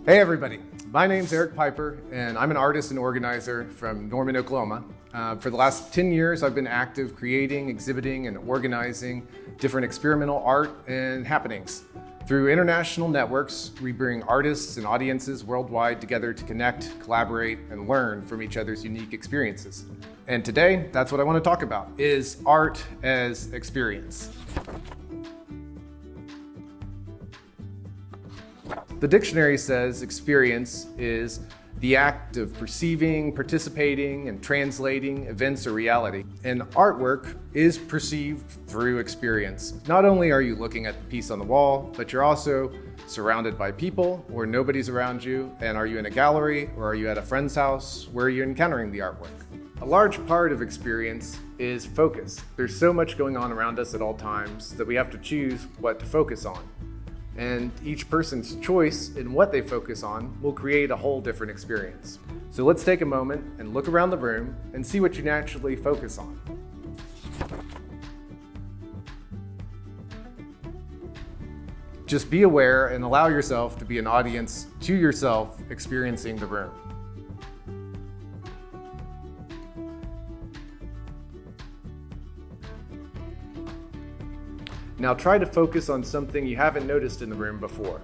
Hey everybody, my name's Eric Piper and I'm an artist and organizer from Norman, Oklahoma. For the last 10 years I've been active creating, exhibiting, and organizing different experimental art and happenings. Through international networks, we bring artists and audiences worldwide together to connect, collaborate, and learn from each other's unique experiences. And today, that's what I want to talk about, is art as experience. The dictionary says experience is the act of perceiving, participating, and translating events or reality. And artwork is perceived through experience. Not only are you looking at the piece on the wall, but you're also surrounded by people or nobody's around you. And are you in a gallery or are you at a friend's house where you're encountering the artwork? A large part of experience is focus. There's so much going on around us at all times that we have to choose what to focus on. And each person's choice in what they focus on will create a whole different experience. So let's take a moment and look around the room and see what you naturally focus on. Just be aware and allow yourself to be an audience to yourself experiencing the room. Now try to focus on something you haven't noticed in the room before.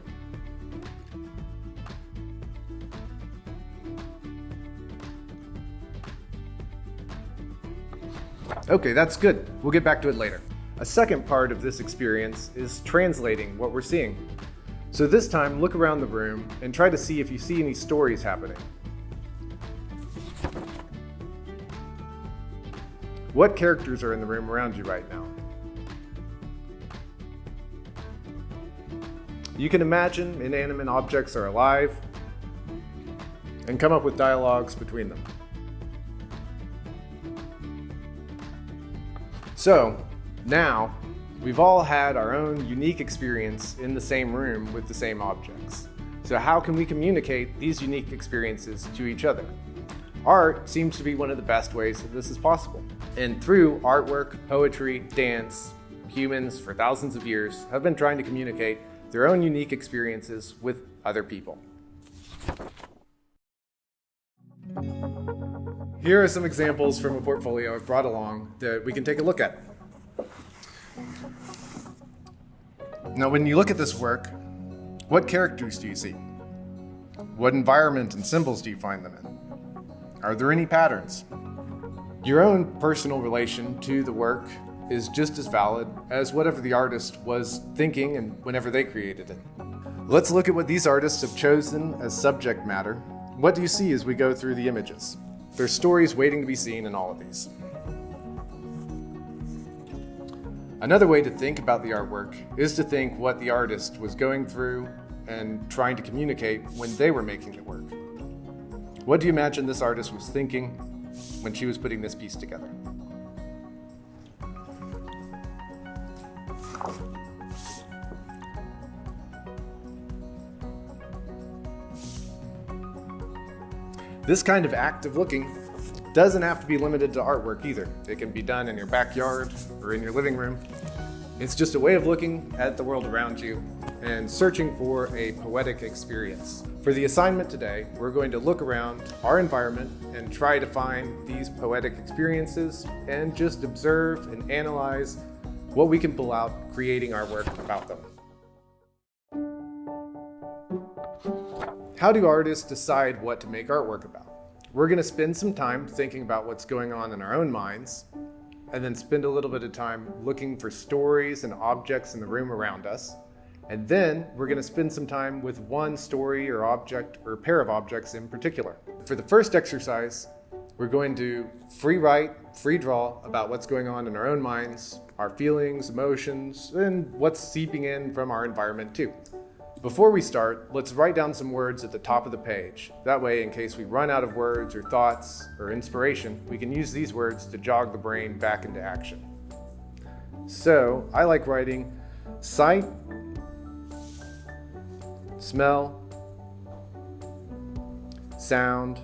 Okay, that's good. We'll get back to it later. A second part of this experience is translating what we're seeing. So this time, look around the room and try to see if you see any stories happening. What characters are in the room around you right now? You can imagine inanimate objects are alive and come up with dialogues between them. So now we've all had our own unique experience in the same room with the same objects. So how can we communicate these unique experiences to each other? Art seems to be one of the best ways that this is possible. And through artwork, poetry, dance, humans for thousands of years have been trying to communicate their own unique experiences with other people. Here are some examples from a portfolio I've brought along that we can take a look at. Now, when you look at this work, what characters do you see? What environment and symbols do you find them in? Are there any patterns? Your own personal relation to the work is just as valid as whatever the artist was thinking and whenever they created it. Let's look at what these artists have chosen as subject matter. What do you see as we go through the images? There's stories waiting to be seen in all of these. Another way to think about the artwork is to think what the artist was going through and trying to communicate when they were making the work. What do you imagine this artist was thinking when she was putting this piece together? This kind of active looking doesn't have to be limited to artwork either. It can be done in your backyard or in your living room. It's just a way of looking at the world around you and searching for a poetic experience. For the assignment today, we're going to look around our environment and try to find these poetic experiences and just observe and analyze what we can pull out creating our work about them. How do artists decide what to make artwork about? We're going to spend some time thinking about what's going on in our own minds, and then spend a little bit of time looking for stories and objects in the room around us. And then we're going to spend some time with one story or object or pair of objects in particular. For the first exercise, we're going to free write, free draw about what's going on in our own minds, our feelings, emotions, and what's seeping in from our environment too. Before we start, let's write down some words at the top of the page. That way, in case we run out of words or thoughts or inspiration, we can use these words to jog the brain back into action. So, I like writing sight, smell, sound,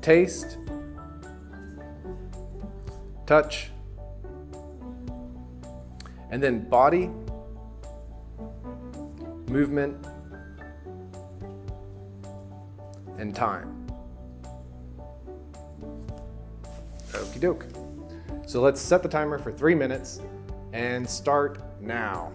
taste, touch, and then body, movement, and time. Okie doke. So let's set the timer for 3 minutes and start now.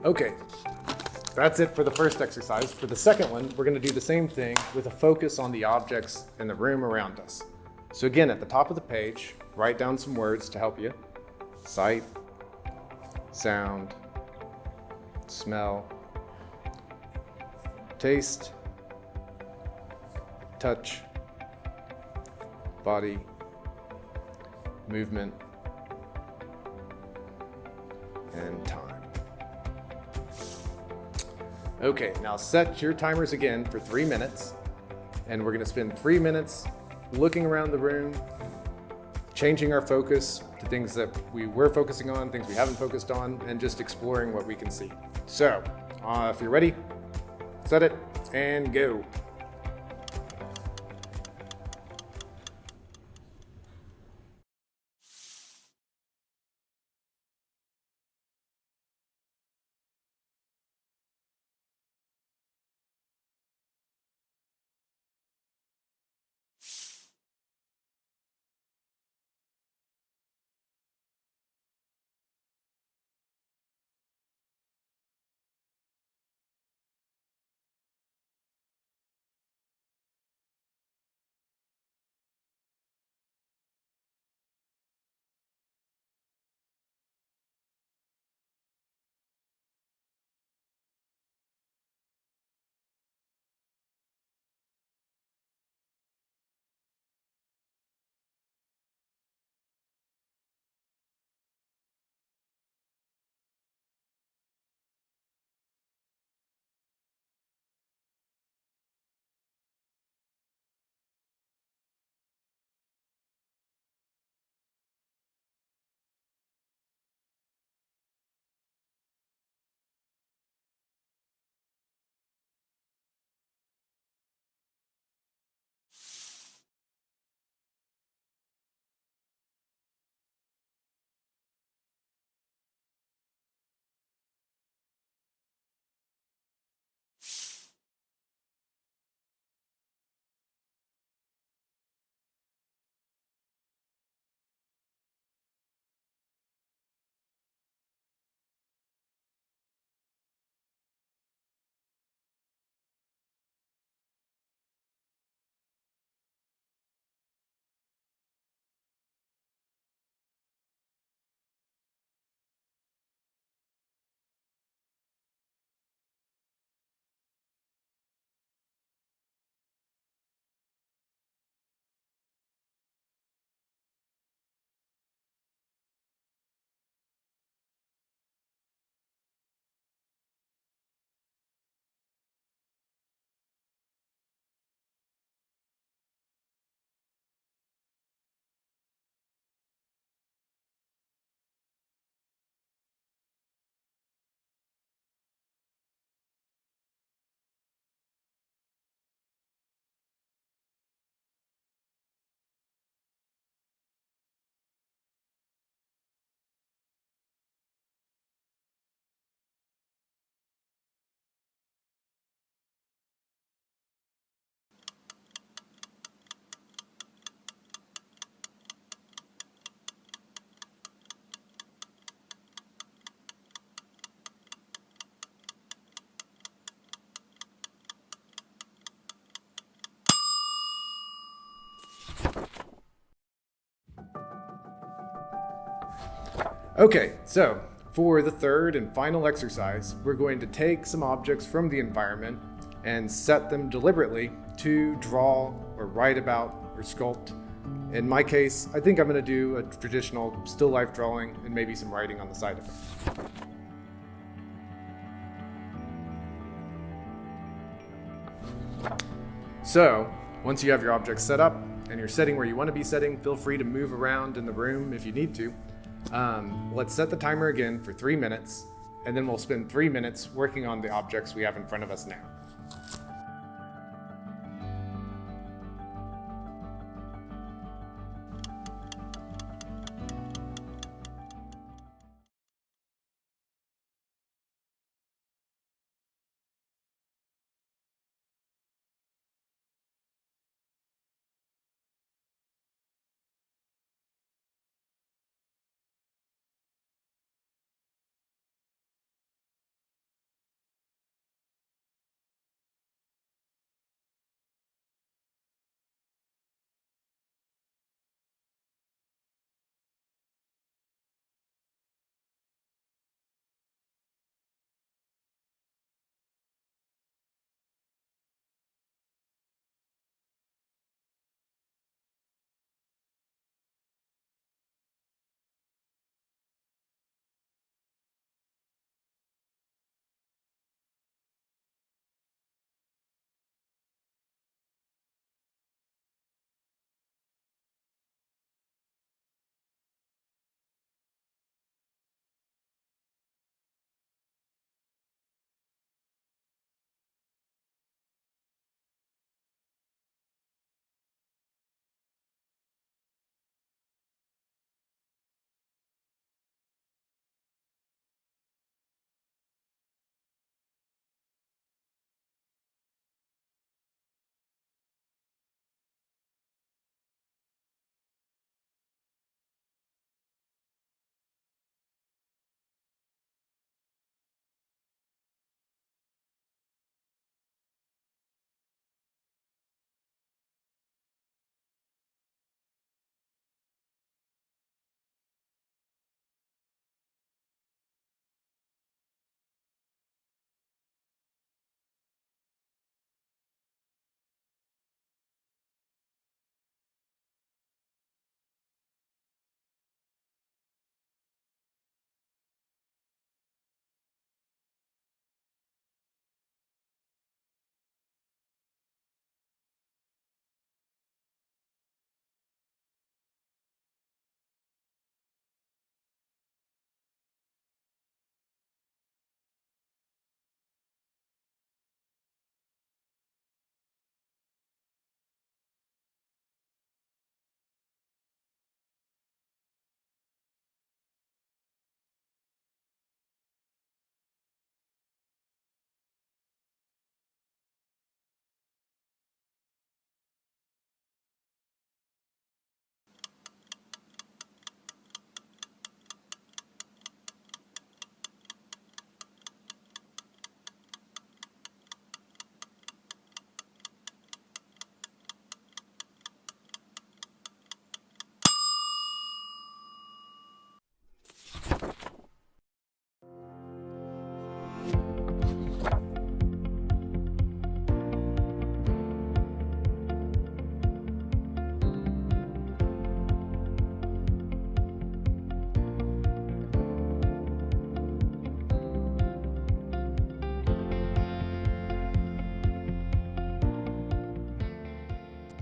Okay, that's it for the first exercise. For the second one, we're going to do the same thing with a focus on the objects in the room around us. So again, at the top of the page, write down some words to help you. Sight, sound, smell, taste, touch, body, movement, and time. Okay, now set your timers again for 3 minutes, and we're gonna spend 3 minutes looking around the room, changing our focus to things that we were focusing on, things we haven't focused on, and just exploring what we can see. So, if you're ready, set it and go. Okay, so for the third and final exercise, we're going to take some objects from the environment and set them deliberately to draw or write about or sculpt. In my case, I think I'm going to do a traditional still life drawing and maybe some writing on the side of it. So, once you have your objects set up and you're setting where you want to be setting, feel free to move around in the room if you need to. Let's set the timer again for 3 minutes, and then we'll spend 3 minutes working on the objects we have in front of us now.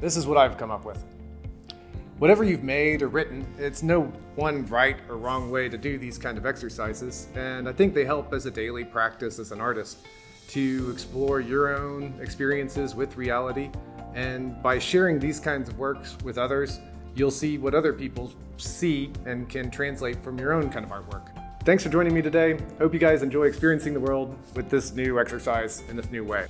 This is what I've come up with. Whatever you've made or written, it's no one right or wrong way to do these kind of exercises, and I think they help as a daily practice as an artist to explore your own experiences with reality, and by sharing these kinds of works with others, you'll see what other people see and can translate from your own kind of artwork. Thanks for joining me today. Hope you guys enjoy experiencing the world with this new exercise in this new way.